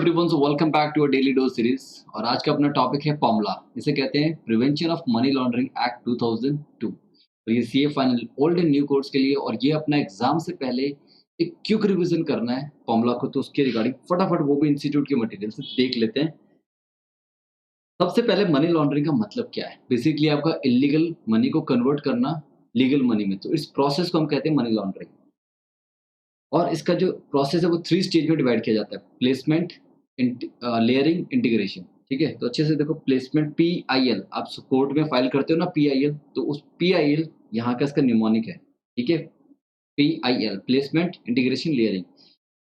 Everyone, so welcome back to a daily dose series. और आज का अपना टॉपिक है पॉमला। इसे कहते हैं prevention of money laundering act 2002। और ये CA final old and new course के लिए, और ये अपना एग्जाम से पहले एक क्विक रिवीजन करना है पॉमला को, तो उसके रिगार्डिंग फटाफट वो भी इंस्टीट्यूट के मटेरियल से देख लेते हैं। सबसे पहले मनी लॉन्ड्रिंग का मतलब क्या है? बेसिकली आपका इलीगल मनी को कन्वर्ट करना लीगल मनी में, तो इस प्रोसेस को हम कहते हैं मनी लॉन्ड्रिंग। और इसका जो प्रोसेस है वो 3 स्टेज में डिवाइड किया जाता है: प्लेसमेंट, लेयरिंग, इंटीग्रेशन। ठीक है, तो अच्छे से देखो। प्लेसमेंट PIL, आप कोर्ट में फाइल करते हो ना PIL, तो उस PIL यहाँ का इसका न्यूमोनिक है। ठीक है, PIL प्लेसमेंट, इंटीग्रेशन, लेयरिंग।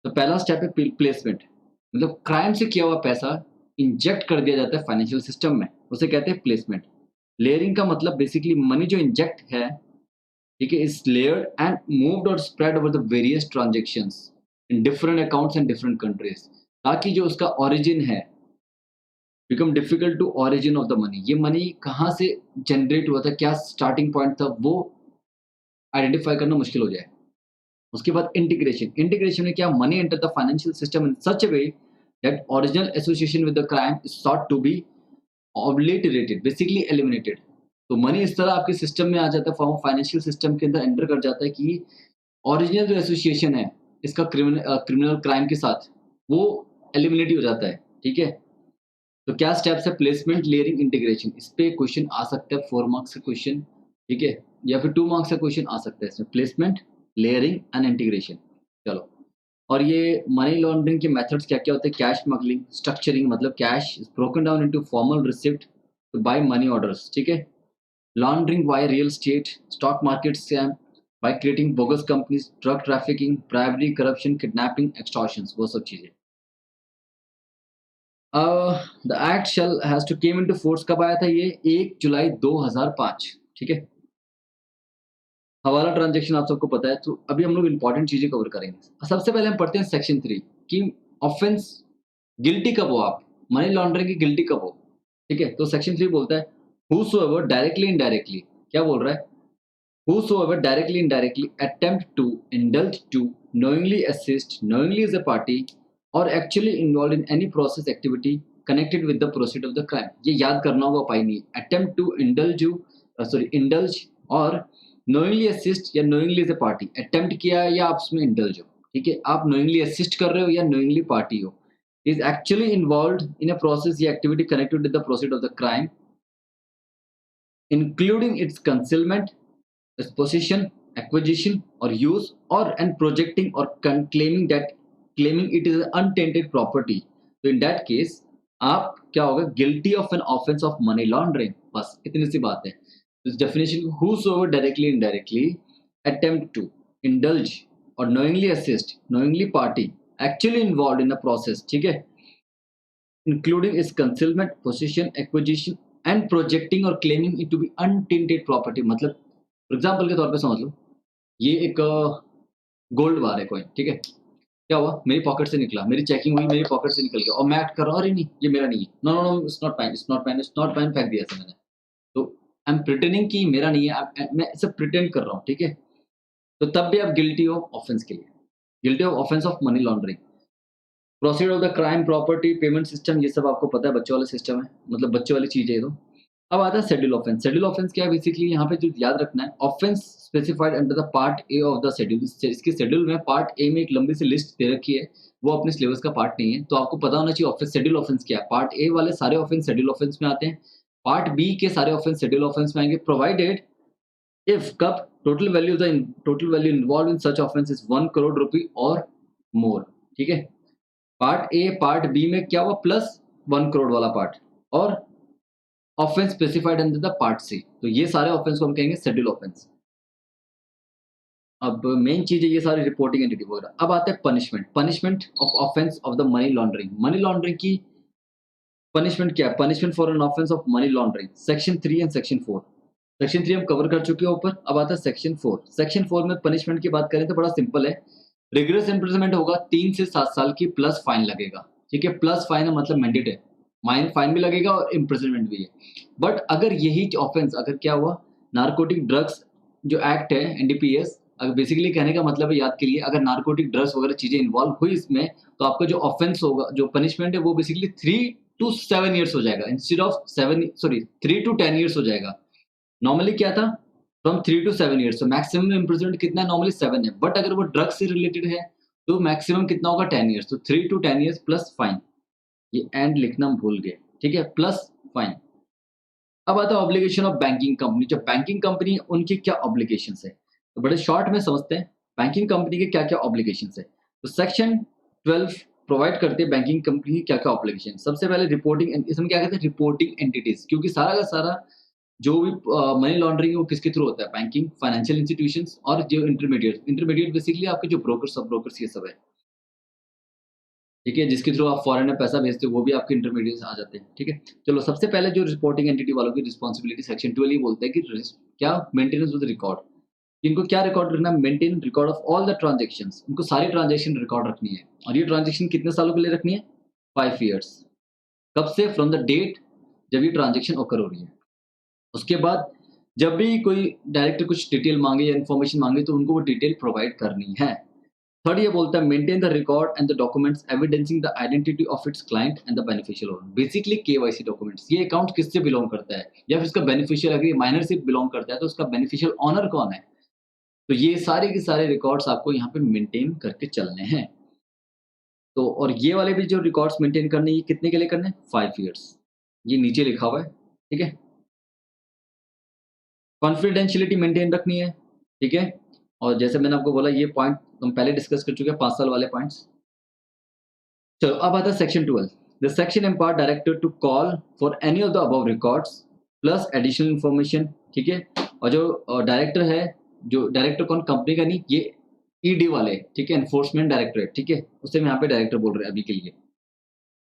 तो पहला स्टेप है प्लेसमेंट, मतलब क्राइम से किया हुआ पैसा इंजेक्ट कर दिया जाता है फाइनेंशियल सिस्टम में, उसे कहते हैं प्लेसमेंट। लेयरिंग का मतलब बेसिकली मनी जो इंजेक्ट है, ठीक है, is layered and moved or spread over the various transactions in different accounts and different countries, ताकि जो उसका origin है become difficult to origin of the money, ये मनी कहाँ से जनरेट हुआ था, क्या स्टार्टिंग पॉइंट था, वो आइडेंटिफाई करना मुश्किल हो जाए। उसके बाद इंटीग्रेशन। इंटीग्रेशन में क्या, money enter the financial system in such a way that original association with the crime is sought to be obliterated, basically eliminated. तो मनी इस तरह आपके सिस्टम में आ जाता है, फॉर्म फाइनेंशियल सिस्टम के अंदर एंटर कर जाता है कि ओरिजिनल जो एसोसिएशन है इसका क्रिमिनल क्राइम के साथ, वो एलिमिनेट हो जाता है। ठीक है, तो क्या स्टेप्स है? Placement, layering, integration. इस पे क्वेश्चन आ सकता है 4 मार्क्स का क्वेश्चन, ठीक है, या फिर 2 मार्क्स का क्वेश्चन आ सकता है इसमें। Placement, layering and integration. चलो, और ये मनी लॉन्ड्रिंग के मेथड्स क्या-क्या होते हैं? कैश स्मगलिंग, स्ट्रक्चरिंग, मतलब cash is broken down into formal receipt to buy money orders. ठीक है, laundering via real estate, stock market scam, by creating bogus companies, drug trafficking, bribery, corruption, kidnapping, extortions, वो सब चीजें। The act shall has to came into force कब आया था? ये 1 जुलाई 2005। ठीक है, हवाला ट्रांजैक्शन आप सबको पता है। तो अभी हम लोग इंपॉर्टेंट चीजें कवर करेंगे। सबसे पहले हम पढ़ते हैं सेक्शन 3 कि ऑफेंस गिल्टी कब हो आप, मनी लॉन्ड्रिंग की गिल्टी कब हो। ठीक है, तो सेक्शन 3 बोलता है whosoever directly indirectly, क्या बोल रहा है? Whosoever directly indirectly attempt to indulge to knowingly assist, knowingly is a party or actually involved in any process activity connected with the proceed of the crime। ये याद करना होगा पाई नहीं। attempt to indulge you, indulge और knowingly assist या knowingly is a party। attempt किया या आप उसमें indulge हो। ठीक है, आप knowingly assist कर रहे हो या knowingly party हो। is actually involved in a process या activity connected with the proceed of the crime including its concealment, its possession, acquisition or use, or and projecting or claiming it is an untainted property। तो in that case आप क्या होगा? guilty of an offense of money laundering। बस इतनी सी बात है। इस definition, whosoever directly indirectly attempt to indulge or knowingly assist, knowingly party, actually involved in a process, ठीक है, including its concealment, possession, acquisition and projecting or claiming it to be untainted property। मतलब for example के तौर पे समझ लो, ये एक gold बार है कोई, ठीक है, क्या हुआ? मेरी पॉकेट से निकला, मेरी चेकिंग हुई, मेरी पॉकेट से निकल गया और मैं एक्ट कर रहा हूँ, अरे नहीं ये मेरा नहीं है, no no no, it's not mine, it's not mine, it's not mine, फेंक दिया ऐसे मैंने। तो आई एम प्रिटेंडिंग कि मेरा नहीं है, मैं इसे प्रिटेंड कर रहा हूँ। ठीक है, तो तब भी आप गिल्टी ऑफ ऑफेंस के लिए, guilty of offence of money laundering. Proceed of the crime, property, payment system, ये सब आपको पता है, बच्चों वाला सिस्टम है, मतलब बच्चों वाली चीज़ है ये तो। अब आता है शेड्यूल ऑफेंस। शेड्यूल ऑफेंस क्या है? बेसिकली यहाँ पे जो याद रखना है, offence specified under the part A of the schedule. इसके शेड्यूल में पार्ट ए में एक लंबी सी लिस्ट दे रखी है, वो अपने सिलेबस का पार्ट नहीं है, तो आपको पता होना चाहिए ऑफेंस शेड्यूल ऑफेंस क्या है। पार्ट ए वाले सारे ऑफेंस शेड्यूल ऑफेंस में आते हैं, पार्ट बी के सारे ऑफेंस शेड्यूल ऑफेंस में आएंगे, प्रोवाइडेड इफ कब total value involve in such offence is 1 crore rupee और मोर। ठीक है, पार्ट ए पार्ट बी में क्या हुआ? प्लस 1 करोड़ वाला पार्ट, और offence specified under the part C. तो ये सारे ऑफेंस को हम कहेंगे शेड्यूल ऑफेंस। अब मेन चीज है ये सारी रिपोर्टिंग एंटिटी वगैरह। अब आते हैं punishment. Punishment of offence of the money laundering. Money laundering की पनिशमेंट क्या है? Punishment for an offence of money laundering, section 3 and section 4। Section 3 हम कवर कर चुके हैं ऊपर, अब आता है सेक्शन 4। सेक्शन 4 में पनिशमेंट की बात करें तो बड़ा सिंपल है, रिगरस इम्प्रिजनमेंट होगा 3 से 7 साल की, प्लस फाइन लगेगा। ठीक है, प्लस फाइन है मतलब मैंडेट है, फाइन भी लगेगा और इम्प्रिजनमेंट भी है। बट अगर यही ऑफेंस, अगर क्या हुआ, नारकोटिक ड्रग्स जो एक्ट है NDPS, अगर बेसिकली कहने का मतलब है, याद के लिए, अगर नार्कोटिक ड्रग्स वगैरह चीजें इन्वॉल्व हुई इसमें, तो आपका जो ऑफेंस होगा, जो पनिशमेंट है, वो बेसिकली 3 to 7 years हो जाएगा, इंस्टेड ऑफ 3 to 10 years हो जाएगा। नॉर्मली क्या था, फ्रॉम 3 to 7 years, तो मैक्सिमम इम्प्रिजनमेंट कितना है, नॉर्मली 7 है, बट अगर वो ड्रग से रिलेटेड है तो मैक्सिमम कितना होगा, 10 years, तो 3 to 10 years प्लस फाइन। ये एंड लिखना हम भूल गए, ठीक है, प्लस फाइन। अब आता है ऑब्लिगेशन ऑफ बैंकिंग कंपनी। जो बैंकिंग कंपनी है उनकी क्या ऑब्लिगेशन है, तो बड़े शॉर्ट में समझते हैं बैंकिंग कंपनी के क्या क्या ऑब्लिगेशन है। तो सेक्शन 12 प्रोवाइड करते हैं बैंकिंग कंपनी की क्या क्या ऑब्लिगेशन। सबसे पहले रिपोर्टिंग, इसमें क्या कहते हैं, रिपोर्टिंग एंटिटीज, क्योंकि सारा का सारा जो भी मनी लॉन्ड्रिंग है वो किसके थ्रू होता है, बैंकिंग, फाइनेंशियल इंस्टीट्यूशंस, और जो इंटरमीडिएट बेसिकली आपके जो ब्रोकर, सब ब्रोकर्स, ये सब है, ठीक है, जिसके थ्रू आप फॉरेन में पैसा भेजते हो, वो भी आपके इंटरमीडिएट आ जाते हैं, ठीक है। चलो, सबसे पहले जो रिपोर्टिंग एंटिटी वालों की रिस्पॉन्सिबिलिटी, सेक्शन 12 ये बोलता है कि क्या, मेंटेनेंस ऑफ द रिकॉर्ड। इनको क्या रिकॉर्ड रखना है, maintain record of all the transactions. इनको सारी ट्रांजेक्शन रिकॉर्ड रखनी है, और ये ट्रांजेक्शन कितने सालों के लिए रखनी है, 5 years। कब से, फ्रॉम द डेट जब ये ट्रांजेक्शन ओकर हो रही है। उसके बाद जब भी कोई डायरेक्टर कुछ डिटेल मांगे या इन्फॉर्मेशन मांगे, तो उनको वो डिटेल प्रोवाइड करनी है। थर्ड ये बोलता है, maintain the record and the documents evidencing the identity of its client and the beneficial owner. Basically KYC documents, ये अकाउंट किससे बिलोंग करता है, या फिर इसका बेनिफिशियल, अगर ये माइनर से बिलोंग करता है तो उसका बेनिफिशियल ओनर कौन है। तो ये सारे के सारे रिकॉर्ड्स आपको यहाँ पे मेंटेन करके चलने हैं। तो और ये वाले भी जो रिकॉर्ड्स मेंटेन करने, ये कितने के लिए करने, 5 years। ये नीचे लिखा हुआ है, ठीक है। कॉन्फिडेंशियलिटी मेंटेन रखनी है, ठीक है। और जैसे मैंने आपको बोला, ये पॉइंट हम पहले डिस्कस कर चुके हैं, 5 साल वाले पॉइंट्स। चलो, अब आता है section 12। The section empower director to call for any of the above records plus additional information, ठीक है। और जो डायरेक्टर है, जो डायरेक्टर कौन, कंपनी का नहीं, ये ईडी वाले, ठीक है, एनफोर्समेंट डायरेक्टरेट, ठीक है, उससे हम यहाँ पे डायरेक्टर बोल रहे हैं अभी के लिए।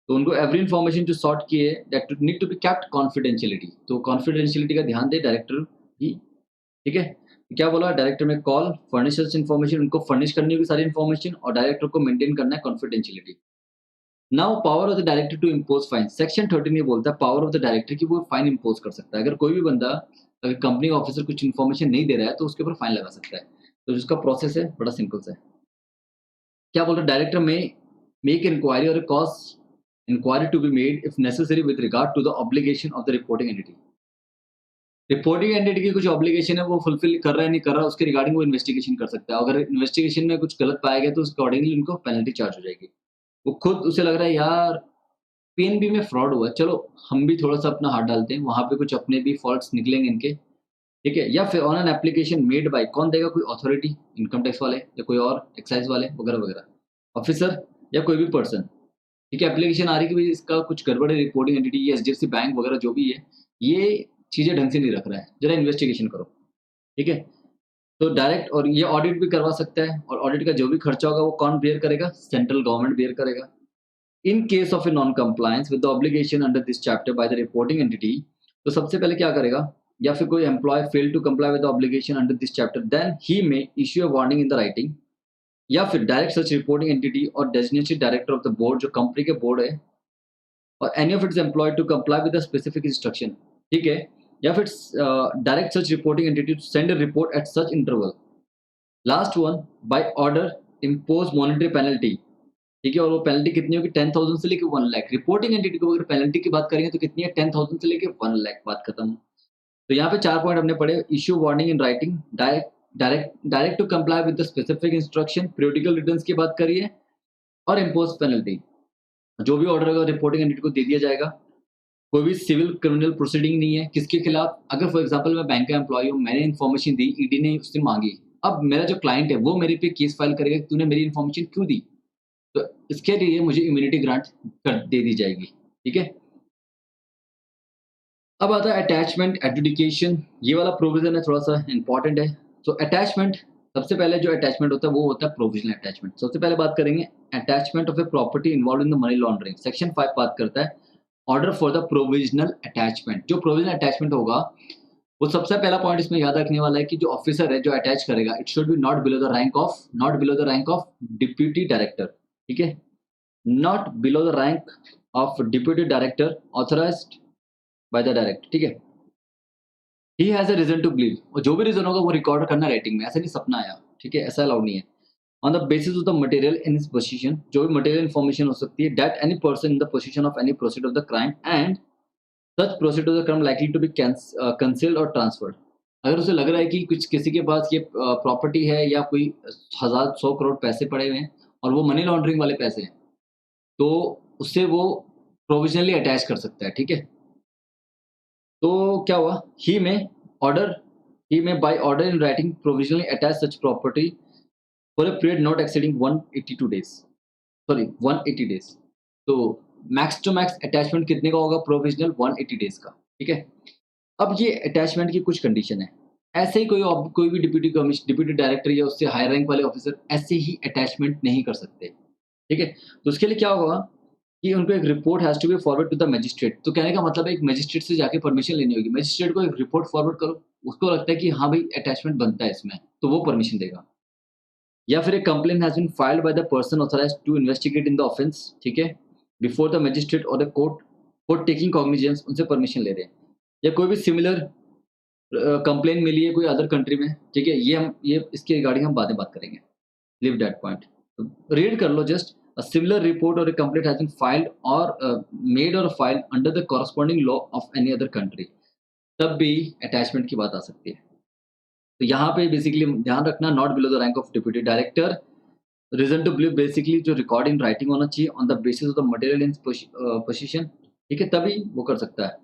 तो उनको एवरी इन्फॉर्मेशन जो सॉर्ट की है, that need to be kept confidentiality, तो कॉन्फिडेंशियलिटी का ध्यान दे डायरेक्टर ही, ठीक है। क्या बोला, डायरेक्टर में कॉल, फर्निशर्स इन्फॉर्मेशन, उनको फर्निश करनी होगी सारी इन्फॉर्मेशन, और डायरेक्टर को मेंटेन करना है confidentiality. Now power of the director to impose fine. Section 13 ये बोलता है पावर ऑफ द डायरेक्टर की, वो फाइन इम्पोज कर सकता है। अगर कोई भी बंदा, अगर कंपनी का ऑफिसर कुछ इन्फॉर्मेशन नहीं दे रहा है, तो उसके ऊपर फाइन लगा सकता है। तो जिसका प्रोसेस है बड़ा सिंपल सा है। क्या बोल रहा है, डायरेक्टर में मेक इंक्वायरी और cause inquiry to be made if necessary with regard to the obligation of the reporting entity. Reporting entity की कुछ ऑब्लिगेशन है, वो फुलफिल कर रहा है नहीं कर रहा, उसके रिगार्डिंग वो इन्वेस्टिगेशन कर सकता है। अगर इन्वेस्टिगेशन में कुछ गलत पाया गया, तो उसके अकॉर्डिंगली उनको पेनल्टी चार्ज हो जाएगी। वो खुद उसे लग रहा है, यार पीएनबी में फ्रॉड हुआ है, चलो हम भी थोड़ा-सा अपना हाथ डालते हैं, वहाँ पे कुछ अपने भी फॉल्ट्स निकलेंगे इनके, ठीक है? या फिर on an application made by, कौन देगा, कोई अथॉरिटी, इनकम टैक्स वाले या कोई और एक्साइज़ वाले वगैरह-वगैरह, ऑफिसर या कोई भी पर्सन, ठीक है? एप्लीकेशन आ रही है कि भई इसका कुछ गड़बड़ है, रिपोर्टिंग एंटिटी, ये एचडीएफसी बैंक वगैरह जो भी है, ये चीज़ें ढंग से नहीं रख रहा है, ज़रा इन्वेस्टिगेशन करो, ठीक है? तो डायरेक्ट, और ये ऑडिट भी करवा सकता है, और ऑडिट का जो भी खर्चा होगा वो कौन बेयर करेगा? सेंट्रल गवर्नमेंट बेयर करेगा। In case of a non-compliance with the obligation under this chapter by the reporting entity, तो सबसे पहले क्या करेगा, या फिर कोई employee fail to comply with the obligation under this chapter, then he may issue a warning in the writing, या फिर direct such reporting entity और designated director of the board, जो कंपनी के बोर्ड है, और any of its employee to comply with the specific instruction, ठीक है, या फिर direct such reporting entity to send a report at such interval. Last one, by order impose monetary penalty, ठीक है, और वो पेनल्टी कितनी होगी, 10,000 से लेके 1 लाख। रिपोर्टिंग एंटिटी को अगर पेनल्टी की बात करेंगे तो कितनी है, 10,000 से लेके 1 लाख, बात खत्म। तो यहाँ पे 4 पॉइंट हमने पढ़े, issue warning in writing, direct to comply with the specific instruction, periodical returns की बात करिए, और इम्पोज पेनल्टी। जो भी ऑर्डर होगा रिपोर्टिंग एंटिटी को दे दिया जाएगा। कोई भी सिविल क्रिमिनल प्रोसीडिंग नहीं है किसके खिलाफ। अगर फॉर एग्जाम्पल मैं बैंक का एम्प्लॉय हूँ, मैंने इन्फॉर्मेशन दी, ईडी ने उससे मांगी, अब मेरा जो क्लाइंट है वो मेरे पे केस फाइल करेगा कि तूने मेरी इन्फॉर्मेशन क्यों दी, तो इसके लिए मुझे इम्यूनिटी ग्रांट कर दे दी जाएगी, ठीक है। अब आता है अटैचमेंट एडजुडिकेशन, ये वाला प्रोविजन है, थोड़ा सा इंपॉर्टेंट है। तो अटैचमेंट, सबसे पहले जो अटैचमेंट होता है वो होता है प्रोविजनल अटैचमेंट। सबसे पहले बात करेंगे attachment of a property involve in the money laundering. Section 5 बात करता है order for the provisional attachment. जो प्रोविजनल अटैचमेंट होगा, वो सबसे पहला पॉइंट इसमें याद रखने वाला है कि जो ऑफिसर है जो अटैच करेगा, it should be not below the rank of deputy director, ठीक है, not below the rank of deputy director authorized by the director, ठीक है। he has a reason to believe, और जो भी रीजन होगा वो रिकॉर्ड करना राइटिंग में, ऐसे नहीं सपना आया, ठीक है, ऐसा अलाउड नहीं है। On the basis of the material in his position, जो भी मटेरियल इन्फॉर्मेशन हो सकती है, that any person in the position of any proceed of the crime and such proceed of the crime likely to be concealed और transferred. अगर उसे लग रहा है कि कुछ किसी के पास ये प्रॉपर्टी है या कोई 1000 100 करोड़ पैसे पड़े हुए हैं और वो मनी लॉन्ड्रिंग वाले पैसे हैं, तो उससे वो प्रोविजनली अटैच कर सकता है, ठीक है। तो क्या हुआ, ऑर्डर ही में by order in writing provisionally attach such property for a period not exceeding 182 days, sorry 180 days. तो मैक्स टू मैक्स अटैचमेंट कितने का होगा, प्रोविजनल 180 डेज का, ठीक है। अब ये अटैचमेंट की कुछ कंडीशन है। ऐसे ही कोई भी डिप्यूटी डायरेक्टर या उससे हायर रैंक वाले ऑफिसर ऐसे ही अटैचमेंट नहीं कर सकते, ठीक है। तो उसके लिए क्या होगा कि उनको एक report has to be forward to the magistrate. तो कहने का मतलब है एक मजिस्ट्रेट से जाके परमिशन लेनी होगी। मजिस्ट्रेट को एक रिपोर्ट फॉरवर्ड करो, उसको लगता है कि हाँ भाई अटैचमेंट बनता है इसमें, तो वो परमिशन देगा। या फिर एक complaint has been filed by the person authorised to investigate in the offence, ठीक है, बिफोर द मजिस्ट्रेट और the court for taking cognizance, उनसे परमिशन ले रहे हैं। या कोई भी सिमिलर कंप्लेंट मिली है कोई अदर कंट्री में, ठीक है, ये इसके रिगार्डिंग हम बाद में बात करेंगे। Leave that point. रीड कर लो just, a similar report or a complaint has been filed or made or filed under the corresponding law of any other country, तब भी अटैचमेंट की बात आ सकती है। तो यहाँ पे बेसिकली ध्यान रखना, not below the rank of deputy director, reason to believe basically जो रिकॉर्ड इन राइटिंग होना चाहिए on the basis of the material in position, ठीक है, तभी वो कर सकता है।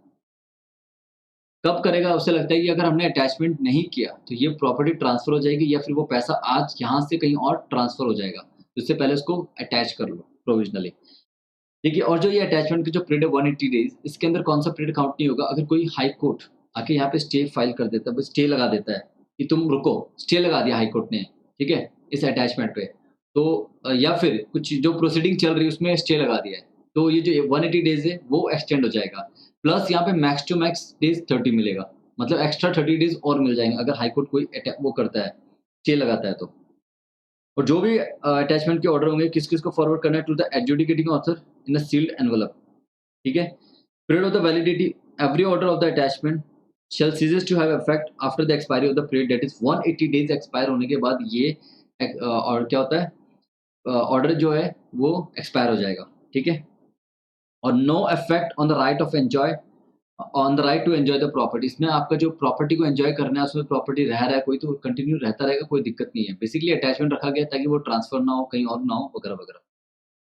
कब करेगा, उसे लगता है कि अगर हमने अटैचमेंट नहीं किया तो ये प्रॉपर्टी ट्रांसफर हो जाएगी या फिर वो पैसा आज यहाँ से कहीं और ट्रांसफर हो जाएगा, तो इससे पहले उसको अटैच कर लो प्रोविजनली, ठीक है। और जो ये अटैचमेंट की जो पीरियड है 180 डेज, इसके अंदर कौन सा पीरियड काउंट नहीं होगा। अगर कोई हाई कोर्ट आके यहाँ पे स्टे फाइल कर देता है, स्टे लगा देता है कि तुम रुको, स्टे लगा दिया हाई कोर्ट ने, ठीक है, इस अटैचमेंट पे, तो या फिर कुछ जो प्रोसीडिंग चल रही है उसमें स्टे लगा दिया है, तो ये जो 180 डेज है वो एक्सटेंड हो जाएगा। प्लस यहाँ पे मैक्स टू मैक्स डेज 30 मिलेगा, मतलब एक्स्ट्रा 30 डेज और मिल जाएंगे अगर हाई कोर्ट कोई वो करता है, स्टे लगाता है तो। और जो भी अटैचमेंट के ऑर्डर होंगे किस-किस को फॉरवर्ड करना है, to the adjudicating author in a sealed envelope, ठीक है। Period of the validity, every order of the attachment shall ceases to have effect after the expiry of the period, that is 180 days expire होने के बाद ये और क्या होता है, ऑर्डर जो है वो एक्सपायर हो जाएगा, ठीक है। और no effect on the right of enjoy, on the right to enjoy the property, इसमें आपका जो प्रॉपर्टी को एन्जॉय करना है, उसमें प्रॉपर्टी रह रहा है कोई तो कंटिन्यू रहता रहेगा, कोई दिक्कत नहीं है। बेसिकली अटैचमेंट रखा गया है ताकि वो ट्रांसफर ना हो, कहीं और ना हो, वगैरह वगैरह।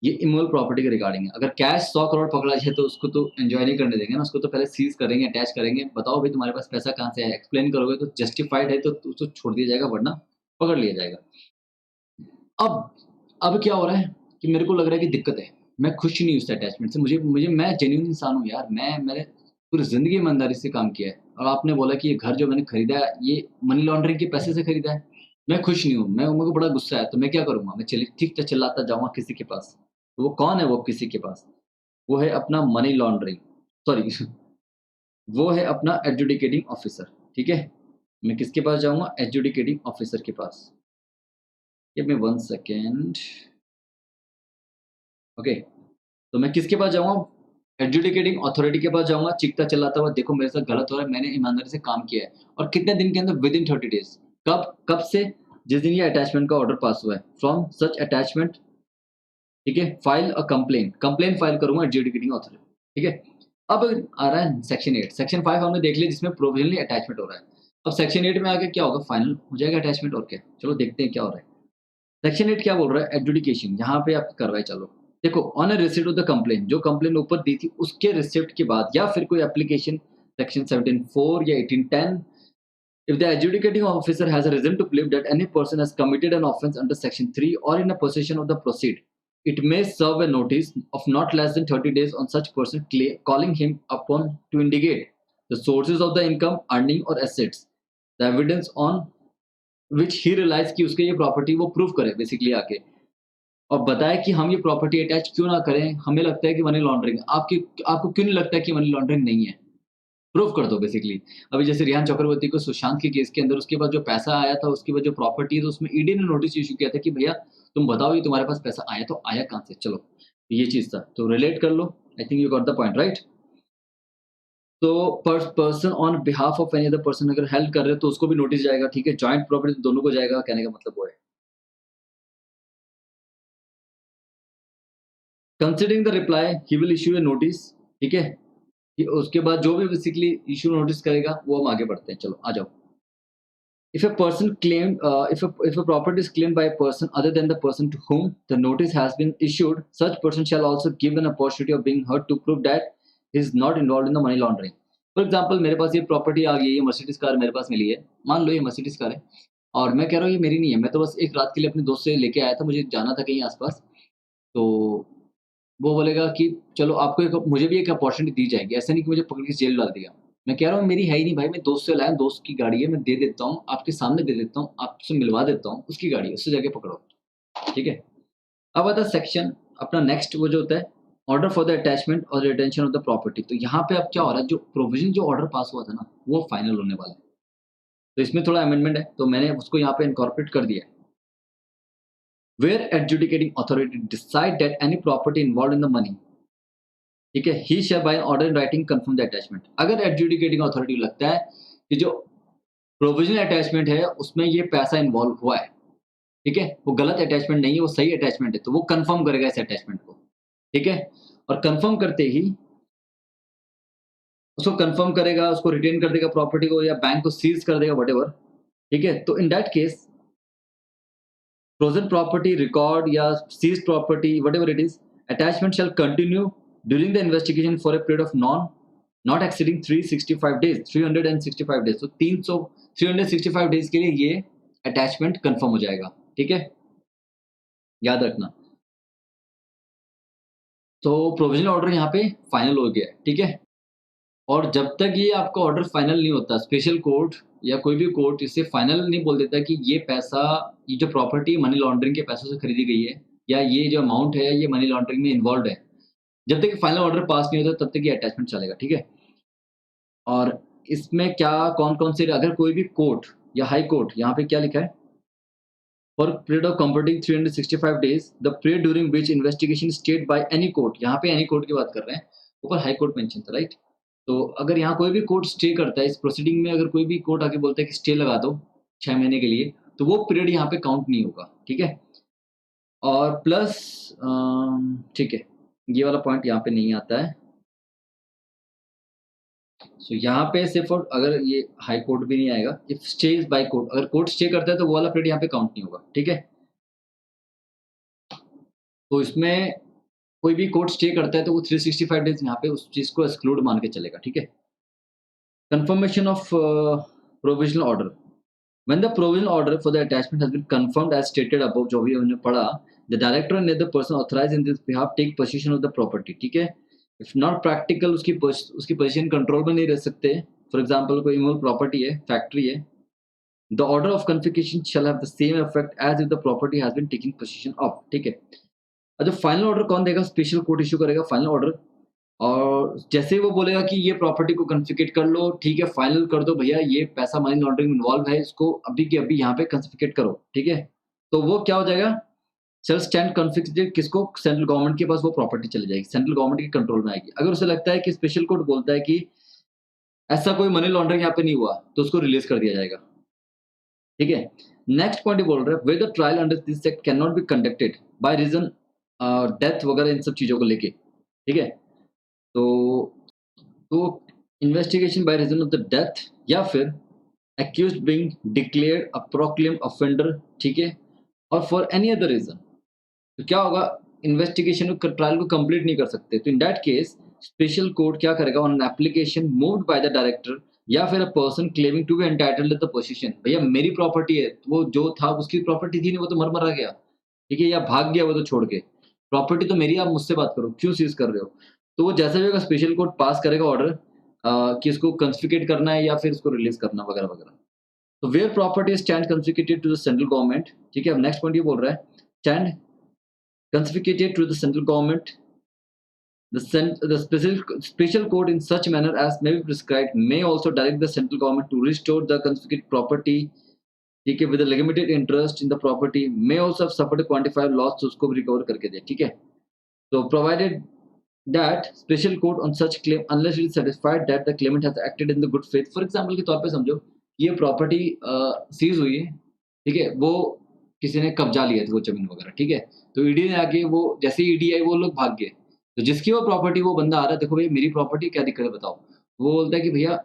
ये इमूवेबल प्रॉपर्टी के रिगार्डिंग है। अगर कैश 100 करोड़ पकड़ा जाए तो उसको तो एन्जॉय नहीं करने देंगे ना, उसको तो पहले सीज़ करेंगे, अटैच करेंगे। बताओ भाई तुम्हारे पास पैसा कहाँ से आया? एक्सप्लेन करोगे तो जस्टिफाइड है तो उसको छोड़ दिया जाएगा, वरना पकड़ लिया जाएगा। अब अब क्या हो रहा है कि मेरे को लग रहा है कि दिक्कत है। मैं खुश नहीं हूँ इस अटैचमेंट से। मुझे मुझे मैं जेन्युइन इंसान हूँ यार। मैंने पूरी ज़िंदगी ईमानदारी से काम किया है और आपने बोला कि ये घर जो मैंने खरीदा है, ये मनी लॉन्ड्रिंग के पैसे से खरीदा है। मैं खुश नहीं हूँ। मेरे को बड़ा गुस्सा है, तो मैं क्या करूँगा? मैं चलिए ठीक है चिल्लाता जाऊँगा किसी के पास। तो वो कौन है वो किसी के पास? वो है अपना मनी लॉन्ड्रिंग, सॉरी वो है अपना एडजुडिकेटिंग ऑफिसर, ठीक है? मैं किसके पास जाऊँगा? एडजुडिकेटिंग ऑफिसर के पास। Give me 1 second. ओके, तो मैं किसके पास जाऊँगा? एडजुडिकेटिंग अथॉरिटी के पास जाऊँगा, चीखता चिल्लाता हुआ, देखो मेरे साथ गलत हो रहा है, मैंने ईमानदारी से काम किया है। और कितने दिन के अंदर? Within 30 days. कब से? जिस दिन ये अटैचमेंट का ऑर्डर पास हुआ है। फ्रॉम सच अटैचमेंट, ठीक है? File a complaint, complaint file करूँगा एडजुडिकेटिंग अथॉरिटी, ठीक है? अब आ रहा है सेक्शन 8, सेक्शन 5 हमने देख लिया जिसमें प्रोविजनली अटैचमेंट हो रहा है। अब सेक्शन 8 में आके क्या होगा? फाइनल हो जाएगा अटैचमेंट और क्या? चलो देखते हैं क्या हो रहा है। सेक्शन 8 क्या बोल रहा है? एडजुडिकेशन, यहाँ पे आपकी कार्रवाई चालू। देखो, on a receipt of the complaint, जो कंप्लेंट ऊपर दी थी उसके रिसिप्ट के बाद या फिर कोई एप्लीकेशन सेक्शन 17(4) या 18(10), if the adjudicating officer has a reason to believe that any person has committed an offence under section 3 or in a possession of the proceed, it may serve a notice of not less than 30 days on such person calling him upon to indicate the sources of the income, earning or assets, the evidence on which he relies कि उसके ये property वो prove करे basically आके, और बताए कि हम ये प्रॉपर्टी अटैच क्यों ना करें, हमें लगता है कि मनी लॉन्ड्रिंग। आपको क्यों नहीं लगता है कि मनी लॉन्ड्रिंग नहीं है? प्रूफ कर दो बेसिकली। अभी जैसे रियान चक्रवर्ती को सुशांत के केस के अंदर उसके बाद जो पैसा आया था, उसके बाद जो प्रॉपर्टी है, तो उसमें ईडी ने नोटिस इश्यू किया था कि भैया तुम बताओ ये तुम्हारे पास पैसा आया तो आया कहाँ से? चलो ये चीज़ था, तो रिलेट कर लो। I think you got the point right? तो person on behalf of any other person अगर हेल्प कर रहे हो तो उसको भी नोटिस जाएगा, ठीक है। जॉइंट प्रॉपर्टी दोनों को जाएगा, कहने का मतलब वो है। Considering the reply he will issue A notice, ठीक है। उसके बाद जो भी बेसिकली इश्यू नोटिस करेगा वो हम आगे बढ़ते हैं। चलो आ जाओ। If a person claimed, if a property is claimed by a person other than the person to whom the notice has been issued, such person shall also give an opportunity of being heard to prove that he is not involved in the money laundering. For example, मेरे पास ये property आ गई है, ये Mercedes car मेरे पास मिली है। मान लो ये Mercedes car है और मैं कह रहा हूँ ये मेरी नहीं है, मैं तो बस एक रात के लिए अपने दोस्त से लेके आया था, मुझे जाना था कहीं आसपास। तो वो बोलेगा कि चलो आपको एक, मुझे भी एक अपॉर्चुनिटी दी जाएगी, ऐसा नहीं कि मुझे पकड़ के जेल डाल दिया। मैं कह रहा हूँ मेरी है ही नहीं भाई, मैं दोस्त से लाया, दोस्त की गाड़ी है, मैं दे देता हूँ, आपके सामने दे देता हूँ, आपसे मिलवा देता हूँ, उसकी गाड़ी है, उससे जाके पकड़ो, ठीक है। अब आता है सेक्शन अपना नेक्स्ट, वो जो होता है ऑर्डर फॉर द अटैचमेंट और रिटेंशन ऑफ द प्रॉपर्टी। तो यहाँ पे अब क्या हो रहा है, जो प्रोविजन जो ऑर्डर पास हुआ था ना वो फाइनल होने वाला है। तो इसमें थोड़ा अमेंडमेंट है, तो मैंने उसको यहाँ पे इनकॉर्पोरेट कर दिया है। Where adjudicating authority decide that any property involve in the money, ठीक है, he shall by order in writing confirm the attachment. अगर एडजुडिकेटिंग अथॉरिटी को लगता है कि जो प्रोविजनल अटैचमेंट है उसमें ये पैसा इन्वॉल्व हुआ है, ठीक है, वो गलत अटैचमेंट नहीं है, वो सही अटैचमेंट है, तो वो कंफर्म करेगा इस अटैचमेंट को, ठीक है। और कंफर्म करते ही उसको कंफर्म करेगा, उसको रिटेन कर देगा प्रॉपर्टी को, या बैंक को सीज कर देगा, व्हाटएवर, ठीक है। तो in that case frozen property record या seized property whatever it is, attachment shall continue during the investigation for a period of not exceeding 365 days, 365 days। तो 365 days के लिए ये अटैचमेंट कंफर्म हो जाएगा, ठीक है, याद रखना। तो प्रोविजनल ऑर्डर यहाँ पे फाइनल हो गया है, ठीक है। और जब तक ये आपका ऑर्डर फाइनल नहीं होता, स्पेशल कोर्ट या कोई भी कोर्ट इसे फाइनल नहीं बोल देता कि ये पैसा, ये जो प्रॉपर्टी मनी लॉन्ड्रिंग के पैसों से खरीदी गई है, या ये जो अमाउंट है ये मनी लॉन्ड्रिंग में इन्वॉल्व है, जब तक फाइनल ऑर्डर पास नहीं होता तब तक ये अटैचमेंट चलेगा, ठीक है। और इसमें क्या कौन कौन से, अगर कोई भी कोर्ट या हाई कोर्ट, यहाँ पे क्या लिखा है, for period of completing 365 days the period during which investigation state by any court, यहाँ पे एनी कोर्ट की बात कर रहे हैं, ऊपर हाई कोर्ट मेंशन था, राइट। तो अगर यहाँ कोई भी कोर्ट स्टे करता है इस प्रोसीडिंग में, अगर कोई भी कोर्ट आके बोलता है कि स्टे लगा दो 6 महीने के लिए, तो वो पीरियड यहाँ पे काउंट नहीं होगा, ठीक है। और प्लस ठीक है, ये वाला पॉइंट यहाँ पे नहीं आता है। सो यहाँ पे सिर्फ और अगर ये हाई कोर्ट भी नहीं आएगा, इफ स्टेज बाय कोर्ट, अगर कोर्ट स्टे करता है तो वो वाला पीरियड यहाँ पे काउंट नहीं होगा, ठीक है। तो इसमें कोई भी कोर्ट स्टे करता है तो वो 365 डेज यहाँ पे उस चीज़ को एक्सक्लूड मान के चलेगा, ठीक है। Confirmation of provisional order, when the provisional order for the attachment has been confirmed as stated above, जो भी हमने पढ़ा, the director and the person authorized in this behalf take possession of the property, ठीक है। if not practical, उसकी position control में नहीं रह सकते, फॉर एग्जांपल कोई इमोल प्रॉपर्टी है, फैक्ट्री है, the order of confiscation shall have the same effect as if the property has been taken possession of, ठीक है। अच्छा, फाइनल ऑर्डर कौन देगा, स्पेशल कोर्ट इशू करेगा फाइनल ऑर्डर। और जैसे ही वो बोलेगा कि ये प्रॉपर्टी को कॉन्फिस्केट कर लो, ठीक है, फाइनल कर दो भैया, ये पैसा मनी लॉन्ड्रिंग में इन्वॉल्व है, इसको अभी के अभी यहाँ पे कॉन्फिस्केट करो, ठीक है। तो वो क्या हो जाएगा, सेल्फ स्टैंड कॉन्फिस्केटेड, किसको, सेंट्रल गवर्नमेंट के पास वो प्रॉपर्टी चली जाएगी, सेंट्रल गवर्नमेंट के कंट्रोल में आएगी। अगर उसे लगता है कि स्पेशल कोर्ट बोलता है कि ऐसा कोई मनी लॉन्ड्रिंग यहाँ पे नहीं हुआ, तो उसको रिलीज कर दिया जाएगा, ठीक है। नेक्स्ट पॉइंट बोल रहे हैं, whether trial under this sect can not be conducted by reason death वगैरह, इन सब चीजों को लेके, ठीक है। तो तो investigation by reason of the death, या फिर accused being declared a proclaimed offender, ठीक है, और फॉर एनी अदर रीजन, तो क्या होगा, इन्वेस्टिगेशन को, ट्रायल को कंप्लीट नहीं कर सकते, तो in that case special court क्या करेगा, on an application moved by the director या फिर a person claiming to be entitled to the position, भैया मेरी प्रॉपर्टी है, तो वो जो था उसकी प्रॉपर्टी थी नहीं, वो तो मर मरा गया, ठीक है, या भाग गया वो तो छोड़ के, प्रॉपर्टी तो मेरी, आप मुझसे बात करो, क्यों सीज कर रहे हो। तो वो जैसा भी होगा स्पेशल कोर्ट पास करेगा ऑर्डर कि इसको कॉन्फिस्केट करना है या फिर इसको रिलीज करना वगैरह वगैरह। तो where property stand confiscated to the central government, ठीक है। अब नेक्स्ट पॉइंट ये बोल रहा है, stand confiscated to the central government, the special court in such manner as may be prescribed may also direct the central government to restore the confiscated property, ठीक है, with a limited interest in the property, may also have suffered a quantified loss, तो उसको भी recover करके दे, ठीक है। तो provided that special court on such claim unless it is satisfied that the claimant has acted in the good faith. For example के तौर पे समझो ये प्रॉपर्टी सीज हुई है, ठीक है, वो किसी ने कब्जा लिया था वो जमीन वगैरह, ठीक है, तो ईडी ने आके वो जैसे ही ईडी आई वो लोग भाग गए, तो जिसकी वो प्रॉपर्टी वो बंदा आ रहा है, देखो भाई मेरी प्रॉपर्टी क्या दिक्कत है बताओ, वो बोलता है कि भैया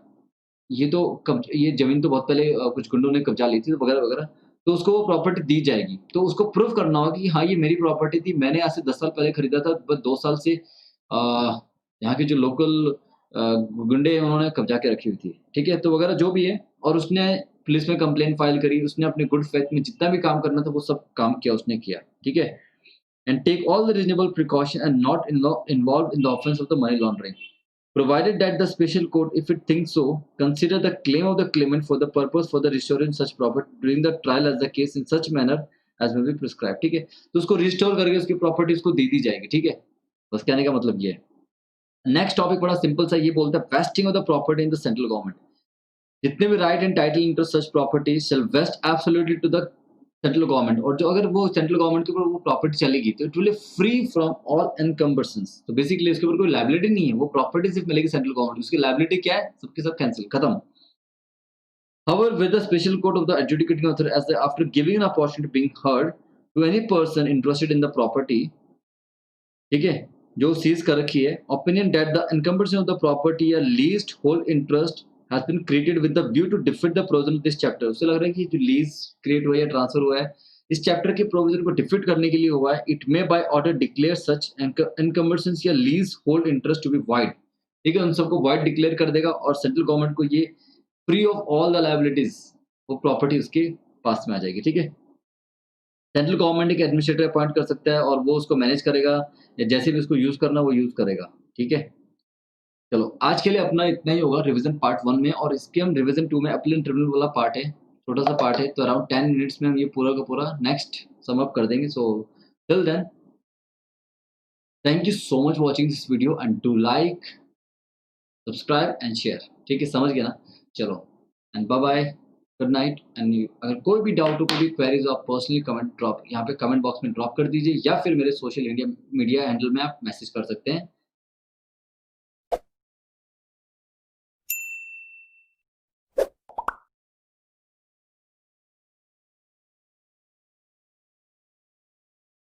ये ज़मीन तो बहुत पहले कुछ गुंडों ने कब्जा ली थी वगैरह-वगैरह, तो उसको वो प्रॉपर्टी दी जाएगी। तो उसको प्रूव करना होगा कि हाँ, ये मेरी प्रॉपर्टी थी, मैंने आज से 10 साल पहले खरीदा था, बस 2 साल से यहाँ के जो लोकल गुंडे हैं उन्होंने कब्जा के रखी हुई थी, ठीक है? तो वगैरह जो भी है और उसने पुलिस में कंप्लेंट फाइल करी, उसने अपने गुड फेथ में जितना भी काम करना था वो सब काम किया उसने किया, ठीक है? And take all the reasonable precaution and not involved in the offence of the money laundering. Provided that the special court, if it thinks so, consider the claim of the claimant for the purpose for the restoring such property during the trial as the case in such manner as may be prescribed, ठीक है? तो उसको restore करके उसकी property उसको दे दी जाएगी, ठीक है? बस कहने का मतलब ये है। नेक्स्ट टॉपिक बड़ा सिंपल सा ये बोलता है vesting of the property in the central government. जितने भी right and title interest such property shall vest absolutely to the central government, और जो अगर वो सेंट्रल गवर्नमेंट के ऊपर वो प्रॉपर्टी चलेगी तो it will be free from all encumbrances. तो बेसिकली इसके ऊपर कोई लायबिलिटी नहीं है, वो प्रॉपर्टी सिर्फ मिलेगी सेंट्रल गवर्नमेंट, उसकी लायबिलिटी क्या है, सबके सब कैंसिल खत्म। However, with the special court of the adjudicating authority as the, after giving an opportunity being heard to any person interested in the property, ठीक है, जो सीज कर रखी है, opinion that the encumbrance of the property या leased whole interest has been created with the view to defeat the provision of this chapter। उससे लग रहा है कि जो लीज क्रिएट हुआ है या ट्रांसफर हुआ है इस चैप्टर के प्रोविजन को डिफीट करने के लिए हुआ है। It may by order declare such encumbrance या leasehold interest to be void, ठीक है, उन सबको वाइड डिक्लेयर कर देगा और सेंट्रल गवर्नमेंट को ये free of all the liabilities वो प्रॉपर्टी उसके पास में आ जाएगी, ठीक है। सेंट्रल गवर्नमेंट एक एडमिनिस्ट्रेटर अपॉइंट कर सकता है और वो उसको मैनेज करेगा या जैसे भी उसको यूज करना वो यूज करेगा, ठीक है। चलो आज के लिए अपना इतना ही होगा रिवीजन पार्ट 1 में, और इसके हम रिवीजन 2 में अपील ट्रिब्यूनल वाला पार्ट है, छोटा सा पार्ट है, तो अराउंड 10 मिनट्स में हम ये पूरा का पूरा नेक्स्ट सम अप कर देंगे। So till then thank you so much watching this video and do like subscribe and share, ठीक है, समझ गया ना। चलो and bye bye, good night. And अगर कोई भी डाउट हो, कोई भी क्वेरीज हो, आप पर्सनली कमेंट ड्रॉप यहाँ पे कमेंट बॉक्स में ड्रॉप कर दीजिए या फिर मेरे सोशल मीडिया हैंडल में आप मैसेज कर सकते हैं।